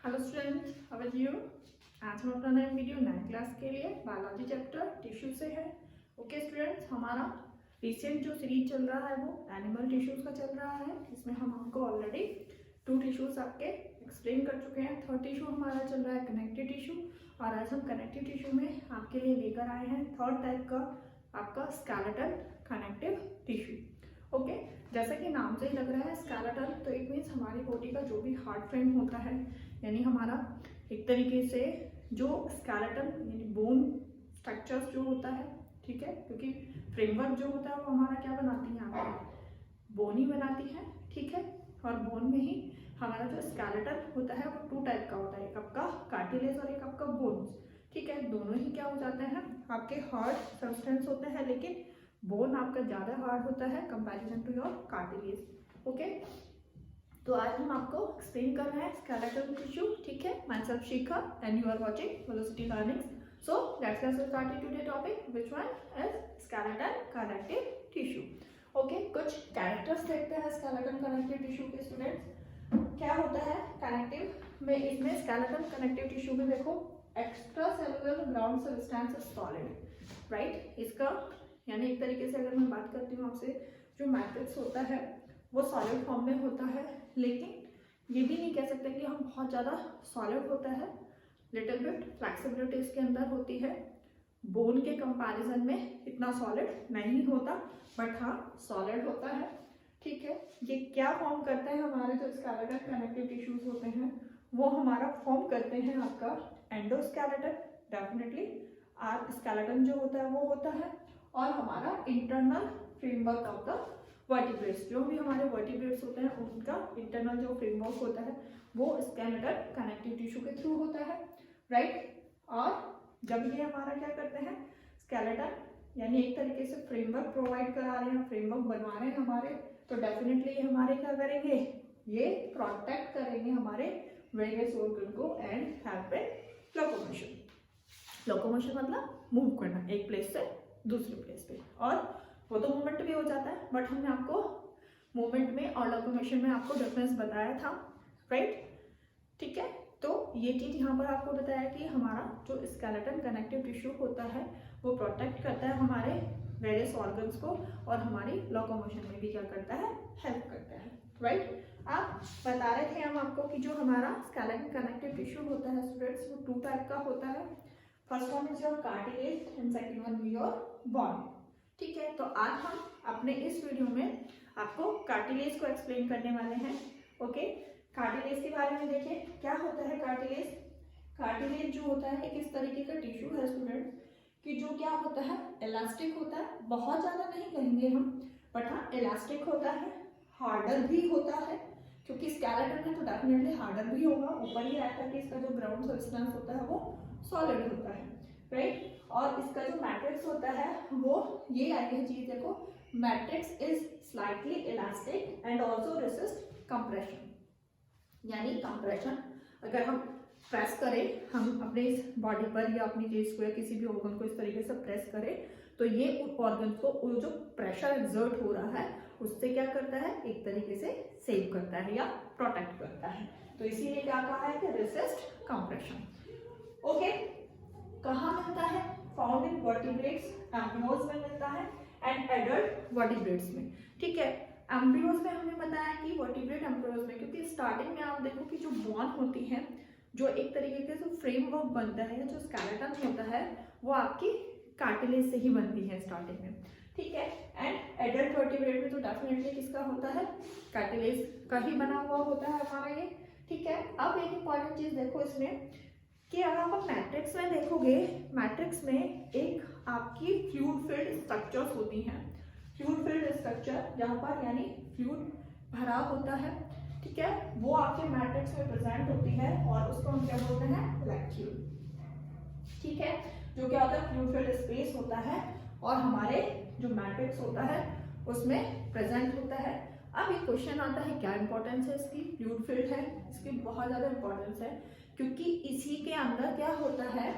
Hello students, how are you. आज हम अपना नया वीडियो 9th क्लास के लिए बायोलॉजी चैप्टर टिश्यू से है। ओके स्टूडेंट्स, हमारा रिसेंट जो सीरीज चल रहा है वो एनिमल टिश्यूज का चल रहा है। इसमें हम आपको ऑलरेडी 2 टिश्यूज आपके एक्सप्लेन कर चुके हैं। 3rd टिश्यू हमारा चल रहा है कनेक्टिव टिश्यू, और आज हम कनेक्टिव टिश्यू में आपके लिए लेकर आए हैं 3rd टाइप का आपका स्केलेटल कनेक्टिव टिश्यू। ओके, जैसा कि नाम से ही लग रहा है स्केलेटल, तो इट मीन्स हमारी बॉडी का जो भी हार्ड फ्रेम होता है, यानी हमारा एक तरीके से जो स्केलेटन यानी बोन स्ट्रक्चर्स जो होता है, ठीक है, क्योंकि फ्रेमवर्क जो होता है वो हमारा क्या बनाती है, यहाँ पे बोन ही बनाती है, ठीक है। और बोन में ही हमारा जो स्केलेटन होता है वो 2 टाइप का होता है, एक आपका कार्टिलेज और एक आपका बोन्स, ठीक है। दोनों ही क्या हो जाते हैं, आपके हार्ड सब्सटेंस होते हैं, लेकिन बोन आपका ज़्यादा हार्ड होता है comparison to your cartilage. Okay, तो आज हम आपको एक्सप्लेन कर रहे हैं स्केलेटल टिश्यू, ठीक है। Myself Shikha and you are watching Velocity Learnings. So let's get started today topic which one is skeletal connective tissue. Okay, कुछ कैरेक्टर्स देखते हैं स्केलेटल कनेक्टिव टिश्यू के स्टूडेंट्स। क्या होता है कनेक्टिव में, इसमें स्केलेटल कनेक्टिव टिश्यू में देखो extra cellular ground substance solid, right. इसका यानी एक तरीके से अगर मैं बात करती हूँ आपसे, जो मैट्रिक्स होता है वो सॉलिड फॉर्म में होता है, लेकिन ये भी नहीं कह सकते कि हम बहुत ज़्यादा सॉलिड होता है, लिटिल बिट फ्लेक्सिबिलिटी इसके अंदर होती है। बोन के कंपैरिजन में इतना सॉलिड नहीं होता, बट हाँ सॉलिड होता है, ठीक है। ये क्या फॉर्म करते हैं, हमारे जो स्केलेटल कनेक्टिव टिश्यूज होते हैं वो हमारा फॉर्म करते हैं आपका एंडोस्केलेटन, डेफिनेटली आर स्केलेटन जो होता है वो होता है, और हमारा internal framework of the vertebrates, जो भी हमारे वर्टिब्रेट्स होते हैं उनका इंटरनल जो फ्रेमवर्क होता है वो स्केलेटल कनेक्टिव टिश्यू के थ्रू होता है, राइट। और जब ये हमारा क्या करते हैं स्केलेटल यानी एक तरीके से फ्रेमवर्क प्रोवाइड करा रहे हैं, फ्रेमवर्क बनवा रहे हैं हमारे, तो डेफिनेटली ये हमारे क्या करेंगे, ये प्रोटेक्ट करेंगे हमारे वेरियस ऑर्गन को and help in locomotion. Locomotion मतलब मूव करना एक प्लेस से दूसरे प्लेस पे, और वो तो मूवमेंट भी हो जाता है, बट हमने आपको मूवमेंट में और लोकोमोशन में आपको डिफरेंस बताया था, राइट, ठीक है। तो ये चीज़ यहाँ पर आपको बताया कि हमारा जो स्केलेटल कनेक्टिव टिश्यू होता है वो प्रोटेक्ट करता है हमारे वेरियस ऑर्गन्स को, और हमारी लोकोमोशन में भी क्या करता है, हेल्प करता है, राइट। आप बता रहे थे हम आपको कि जो हमारा स्केलेटल कनेक्टिव टिश्यू होता है स्टूडेंट्स वो 2 टाइप का होता है। First one is your cartilage and second one your bone, ठीक है। तो आज हम अपने इस वीडियो में आपको कार्टिलेज को एक्सप्लेन करने वाले हैं। ओके, कार्टिलेज के बारे में देखिए क्या होता है कार्टिलेज। कार्टिलेज जो होता है एक इस तरीके का टिश्यू है स्टूडेंट कि जो क्या होता है इलास्टिक होता है, बहुत ज़्यादा नहीं कहेंगे हम, बट हाँ इलास्टिक होता है, हार्डर भी होता है, क्योंकि स्केलेटन है तो डेफिनेटली हार्डर भी होगा। ऊपर ही रहता है कि इसका जो ग्राउंड सब्सटेंस होता है वो सॉलिड होता है, राइट। और इसका जो मैट्रिक्स होता है वो ये आई है चीज, देखो matrix is slightly elastic and also resist compression, यानी कंप्रेशन अगर हम प्रेस करें, हम अपने इस बॉडी पर या अपनी चीज को या किसी भी ऑर्गन को इस तरीके से प्रेस करें, तो ये उस ऑर्गन को जो प्रेशर एक्सर्ट हो रहा है उससे क्या करता है, एक तरीके से सेव करता है या प्रोटेक्ट करता है। तो इसीलिए क्या कहा है कि रेसिस्ट कंप्रेशन। ओके, कहाँ मिलता है, फाउंड इन वर्टिब्रेट्स, एम्ब्रियोज में मिलता है एंड एडल्ट वर्टिब्रेट्स में, ठीक है। एम्ब्रियोज में हमने बताया कि वर्टिब्रेट एम्ब्रियोज में, क्योंकि स्टार्टिंग में आप देखो कि जो बोन होती है, जो एक तरीके से फ्रेमवर्क बनता है, जो स्केलेटन होता है वो आपकी कार्टिलेज से ही बनती है स्टार्टिंग में, ठीक है। एंड एडल्ट वर्टिब्रेट में तो डेफिनेटली किसका होता है, कार्टिलेज का ही बना हुआ होता है हमारा ये, ठीक है। अब एक इंपॉर्टेंट चीज देखो इसमें कि अगर आप मैट्रिक्स में देखोगे, मैट्रिक्स में एक आपकी फ्लूइड फिल्ड स्ट्रक्चर्स होती हैं, फ्लूइड फिल्ड स्ट्रक्चर जहाँ पर यानी फ्लूइड भरा होता है, ठीक है, वो आपके मैट्रिक्स में प्रेजेंट होती है, और उसको हम क्या बोलते हैं, वैक्यूल, ठीक है, जो क्या होता है फ्लूइड फिल्ड स्पेस होता है, और हमारे जो मैट्रिक्स होता है उसमें प्रेजेंट होता है। अब एक क्वेश्चन आता है क्या इंपॉर्टेंस है इसकी, फ्लूइड फिल्ड है, इसकी बहुत ज्यादा इंपॉर्टेंस है, क्योंकि इसी के अंदर क्या होता है,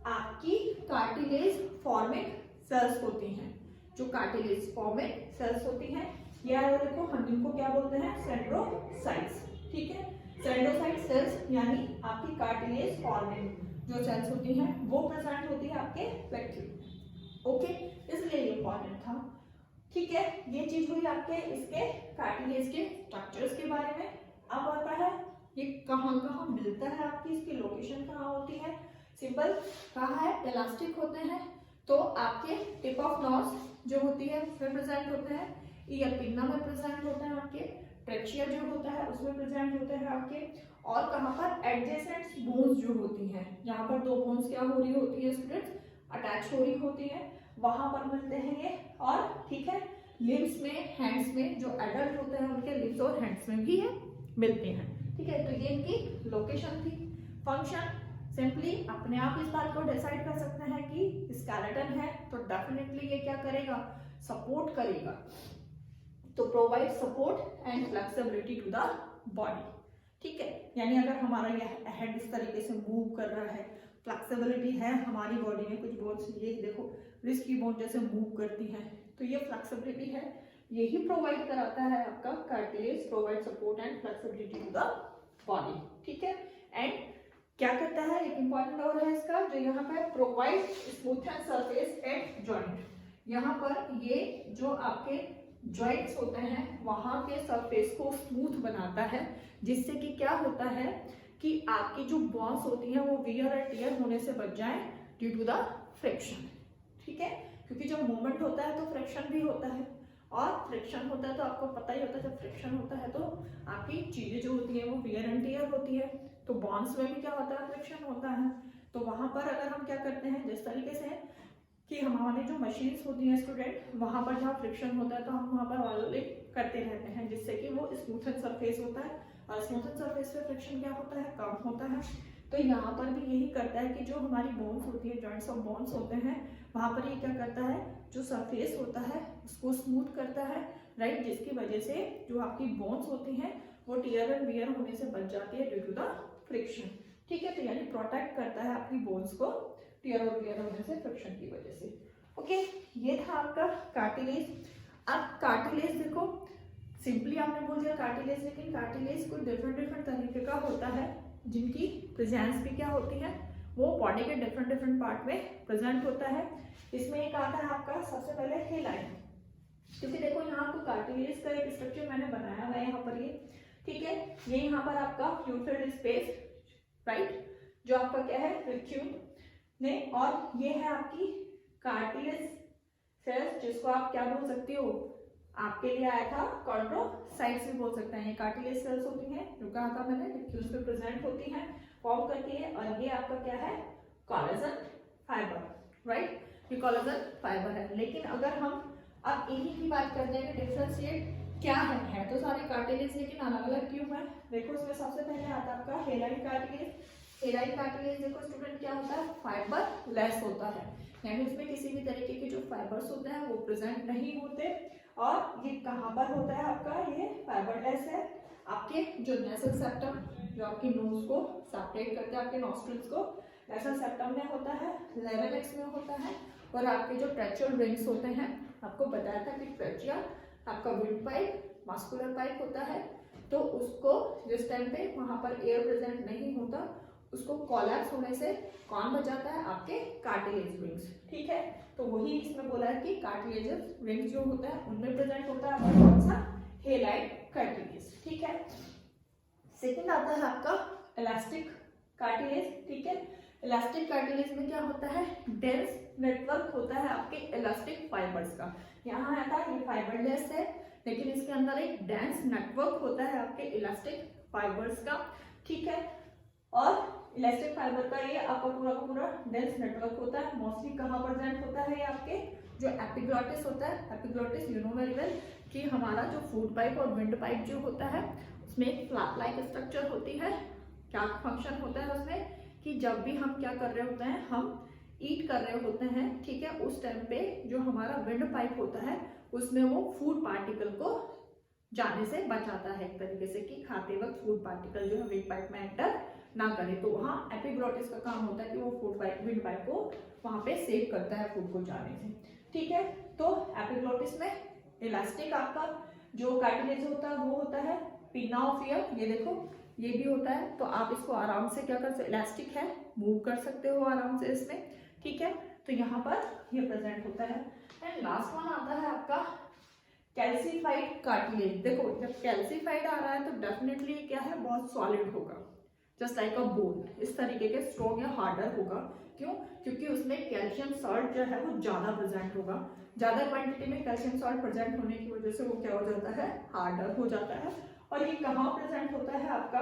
आपकी कार्टिलेज फॉर्मिंग सेल्स होती हैं, जो कार्टिलेज फॉर्मिंग सेल्स होती हैं, या देखो हम इनको क्या बोलते हैं, सेंट्रोसाइट्स, ठीक है। सेंडोसाइट सेल्स यानी आपकी कार्टिलेज फॉर्मिंग जो सेल्स होती हैं वो प्रेजेंट होती है आपके वैक्यूल। ओके, इसलिए ये इंपॉर्टेंट था। ठीक है, ये चीज हुई आपके इसके कार्टिलेज के स्ट्रक्चर्स के बारे में। अब आता है ये कहाँ कहाँ मिलता है, आपकी इसकी लोकेशन कहाँ होती है। सिंपल, कहाँ है, इलास्टिक होते हैं तो आपके टिप ऑफ नोज जो होती है उसमें प्रेजेंट होते हैं, ईयर पिन्ना में प्रेजेंट होते हैं आपके, ट्रेचिया जो होता है उसमें प्रेजेंट होते हैं आपके, और कहाँ पर एडजेसेंट बोन्स जो होती हैं, जहाँ पर दो बोन्स क्या हो रही होती है स्टूडेंट्स, अटैच हो रही होती है, वहां पर मिलते हैं ये। और ठीक है, लिम्स में, हैंड्स में, जो एडल्ट होते हैं उनके लिम्स और हैंड्स में भी ये मिलते हैं। ठीक है, तो ये इनकी लोकेशन थी। फंक्शन सिंपली अपने आप इस बात को डिसाइड कर सकते हैं कि स्केलेटन है तो डेफिनेटली ये क्या करेगा, सपोर्ट करेगा, तो provide support and flexibility to the body. ठीक है, यानी अगर हमारा यह हेड इस तरीके से मूव कर रहा है, फ्लेक्सिबिलिटी है हमारी बॉडी में, कुछ बोन्स ये देखो रिस्ट की बोन जैसे मूव करती हैं, तो ये फ्लेक्सिबिलिटी है, यही प्रोवाइड कराता है आपका cartilage, provide support and flexibility to the body. ठीक है, एंड क्या करता है, एक इंपॉर्टेंट और है इसका जो यहाँ पर provide smoothen surface at joint. यहाँ पर ये जो आपके जॉइंट्स होते हैं वहां के सरफेस को स्मूथ बनाता है, जिससे कि क्या होता है कि आपकी जो बॉन्स होती हैं वो वियर और टियर होने से बच जाए ड्यू टू द फ्रिक्शन। ठीक है, क्योंकि जब मूवमेंट होता है तो फ्रिक्शन भी होता है, और फ्रिक्शन होता है तो आपको पता ही होता है जब फ्रिक्शन होता है तो आपकी चीजें जो होती है वो वियर एंड टियर होती है, तो बॉन्स में भी क्या होता है, फ्रिक्शन होता है। तो वहां पर अगर हम क्या करते हैं, जिस तरीके से कि हमारी जो मशीन्स होती हैं स्टूडेंट, वहां पर जहाँ फ्रिक्शन होता है तो हम वहां पर ऑयलिंग करते रहते हैं, जिससे कि वो स्मूथन सरफेस होता है, और स्मूथन सरफेस पे फ्रिक्शन क्या होता है, कम होता है। तो यहाँ पर भी यही करता है कि जो हमारी बोन्स होती है, जॉइंट्स ऑफ बोन्स होते हैं, वहां पर ये क्या करता है, जो सरफेस होता है उसको स्मूथ करता है, राइट, जिसकी वजह से जो आपकी बोन्स होती हैं वो टियर एंड वियर होने से बच जाती है ड्यू टू द फ्रिक्शन। ठीक है, तो यानी प्रोटेक्ट करता है आपकी बोन्स को टियर और वियर होने से, फ्रिक्शन की वजह से। ओके, ये था आपका कार्टिलेज। अब कार्टिलेज देखो, सिंपली आपने बोल दिया कार्टिलेज, लेकिन कार्टिलेज कोई डिफरेंट तरीके का होता है, जिनकी प्रेजेंस भी क्या होती है, वो बॉडी के डिफरेंट पार्ट में प्रेजेंट होता है। इसमें एक आता है आपका सबसे पहले हेलाइन, क्योंकि देखो यहाँ आपको कार्टिलेज का एक स्ट्रक्चर मैंने बनाया हुआ है यहाँ पर, ये ठीक है, ये यहाँ पर आपका फ्लूइड फिल्ड स्पेस, राइट, जो आपका क्या है, वैक्यूम ने, और ये है आपकी कार्टिलेज सेल्स, जिसको आप क्या बोल सकते हो, आपके लिए आया था कॉन्ड्रोसाइट्स भी बोल सकते हैं। ये कार्टिलेज सेल्स होती हैं, जो कहा था मैंने, वैक्यूल्स पे प्रेजेंट होती हैं, फॉर्म करती है, और ये आपका क्या है, कोलेजन फाइबर, राइट, ये कोलेजन फाइबर है। लेकिन अगर हम अब इन्हीं की बात करते हैं कि डिफरेंशिएट क्या है तो सारे कार्टिलेज, लेकिन अलग अलग क्यों है। देखो इसमें सबसे पहले आता है आपका हेलाइन कार्टिलेज। हेलाइन कार्टिलेज देखो स्टूडेंट क्या होता है, फाइबर लेस होता है, यानी उसमें किसी भी तरीके के जो फाइबर्स होते हैं वो प्रेजेंट नहीं होते। और ये कहाँ पर होता है आपका, ये फाइबरलेस है। आपके जो नेसल सेप्टम, जो आपकी नोज को सेपरेट करते हैं, आपके नॉस्ट्रिल्स को, नेसल सेप्टम में होता है, लेरिंक्स में होता है, और आपके जो ट्रेचुअल रिंग्स होते हैं, आपको बताया था कि ट्रेचिया आपका विंड पाइप, मस्कुलर पाइप होता है, तो उसको जिस टाइम पे वहां पर एयर प्रेजेंट नहीं होता, उसको कोलैप्स होने से कौन बचाता है, आपके कार्टिलेज रिंग्स। ठीक है, तो वही इसमें बोला है कि कार्टिलेज रिंग्स जो होता है उनमें प्रेजेंट होता है आपका कौन सा, हेलाइन कार्टिलेज। ठीक है, सेकंड आता है आपका इलास्टिक कार्टिलेज। ठीक है, इलास्टिक कार्टिलेज में क्या होता है, डेंस नेटवर्क होता है आपके इलास्टिक फाइबर्स का। यहाँ आता है ये फाइबरलेस है, लेकिन इसके अंदर एक डेंस नेटवर्क होता है आपके इलास्टिक फाइबर्स का। ठीक है, और इलास्टिक फाइबर का ये आपका पूरा का पूरा डेंस नेटवर्क होता है। मोस्टली कहाँ प्रेजेंट होता है, ये आपके जो एपिग्लॉटिस होता है, epiglottis you know very well कि हमारा जो फूड पाइप और विंड पाइप जो होता है उसमें एक फ्लैप लाइक स्ट्रक्चर होती है। क्या फंक्शन होता है उसमें, कि जब भी हम क्या कर रहे होते हैं, हम ईट कर रहे होते हैं, ठीक है, उस टाइम पे जो हमारा विंड पाइप होता है उसमें वो फूड पार्टिकल को जाने से बचाता है, एक तरीके से कि खाते वक्त फूड पार्टिकल जो है विंड पाइप में एंटर ना करे। तो वहाँ एपिग्लॉटिस का काम होता है कि वो फूड पाइप, विंड पाइप को वहां पे सेव करता है फूड को जाने से। ठीक है, तो एपिग्लॉटिस में इलास्टिक आपका जो कार्टिलेज होता है वो होता है पिन्ना ऑफ ईयर। ये देखो ये भी होता है, तो आप इसको आराम से क्या कर सकते, इलास्टिक है, मूव कर सकते हो आराम से इसमें, ठीक है। तो यहाँ पर ये प्रेजेंट होता है। एंड लास्ट वन आता है आपका कैल्सीफाइड कार्टिलेज। देखो जब कैल्सीफाइड आ रहा है तो डेफिनेटली क्या है, बहुत सॉलिड होगा, जस्ट लाइक अ बोन, इस तरीके के स्ट्रॉन्ग या हार्डर होगा। क्यों? क्योंकि उसमें कैल्शियम सॉल्ट जो है वो ज्यादा प्रेजेंट होगा। ज्यादा क्वांटिटी में कैल्शियम सॉल्ट प्रेजेंट होने की वजह से वो क्या हो जाता है, हार्डर हो जाता है। और ये कहाँ प्रेजेंट होता है, आपका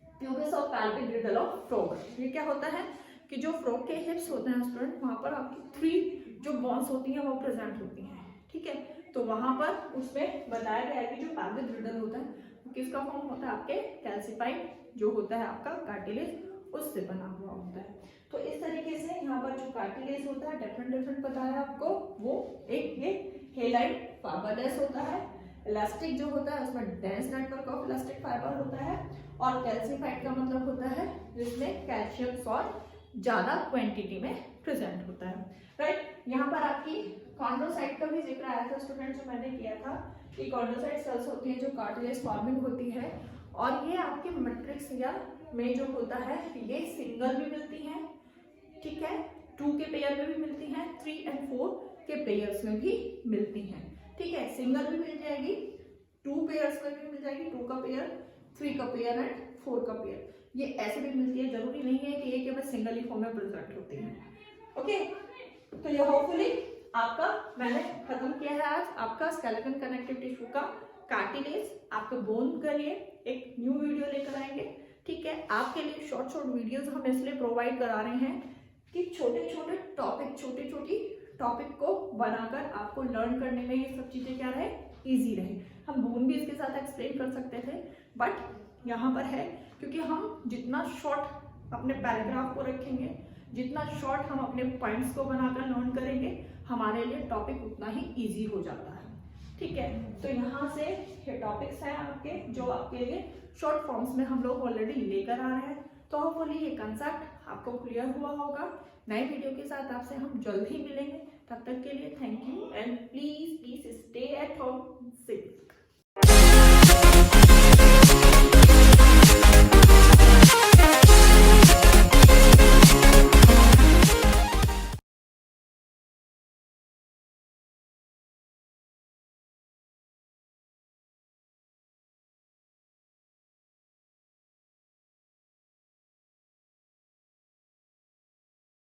प्यूबिस और पैल्पिक ग्रिडल ऑफ फ्रॉग। ये क्या होता है कि जो फ्रॉग के हिप्स होते हैं स्टूडेंट, वहां पर आपकी 3 जो बोन्स होती हैं वो प्रेजेंट होती हैं, ठीक है। तो वहां पर उसमें बताया गया है कि जो पैल्पिक ग्रिडल होता है वो किसका फॉर्म होता है, आपके कैल्सीफाइड जो होता है आपका कार्टिलेज, उससे बना हुआ होता है। तो इस तरीके से यहाँ पर जो कार्टिलेज होता है डिफरेंट बताया आपको, वो एक ये हेलाइन फाइबरलेस होता है, इलास्टिक जो होता है उसमें dense network of elastic fibre होता है, और कैल्सीफाइड का मतलब होता है जिसमें कैल्शियम सॉल्ट ज्यादा क्वांटिटी में प्रेजेंट होता है, राइट। यहाँ पर आपकी कॉन्ड्रोसाइट का भी जिक्र आया था स्टूडेंट, जो मैंने किया था कि कॉन्ड्रोसाइट सेल्स होती है जो कार्टिलेज फॉर्मिंग होती है, और ये आपके मैट्रिक्स या में जो होता है ये सिंगल भी मिलती है, ठीक है, 2 के पेयर में भी मिलती हैं, 3 और 4 के पेयर्स में भी मिलती हैं, ठीक है। सिंगल भी मिल जाएगी, 2 पेयर्स में भी मिल जाएगी, 2 का पेयर, 3 का पेयर एंड 4 का पेयर, ये ऐसे भी मिलती है। जरूरी नहीं है कि ये केवल सिंगल ही फॉर्म में प्रेजेंट होती है, ओके। तो ये होपफुली आपका मैंने खत्म किया है आज आपका स्केलेटन कनेक्टिव टिश्यू का कार्टिलेज। आपके बोन के लिए एक न्यू वीडियो लेकर आएंगे, ठीक है। आपके लिए शॉर्ट वीडियोस हम इसलिए प्रोवाइड करा रहे हैं कि छोटे छोटी टॉपिक को बनाकर आपको लर्न करने में ये सब चीजें क्या रहे, इजी रहे। हम बोन भी इसके साथ एक्सप्लेन कर सकते थे, बट यहाँ पर है क्योंकि हम जितना शॉर्ट अपने पैराग्राफ को रखेंगे, जितना शॉर्ट हम अपने पॉइंट्स को बनाकर लर्न करेंगे, हमारे लिए टॉपिक उतना ही इजी हो जाता है, ठीक है। तो यहाँ से ये टॉपिक्स हैं आपके जो आपके लिए शॉर्ट फॉर्म्स में हम लोग ऑलरेडी लेकर आ रहे हैं। तो होपफुली ये कंसेप्ट आपको क्लियर हुआ होगा। नए वीडियो के साथ आपसे हम जल्द ही मिलेंगे, तब तक के लिए thank you and please stay at home safe.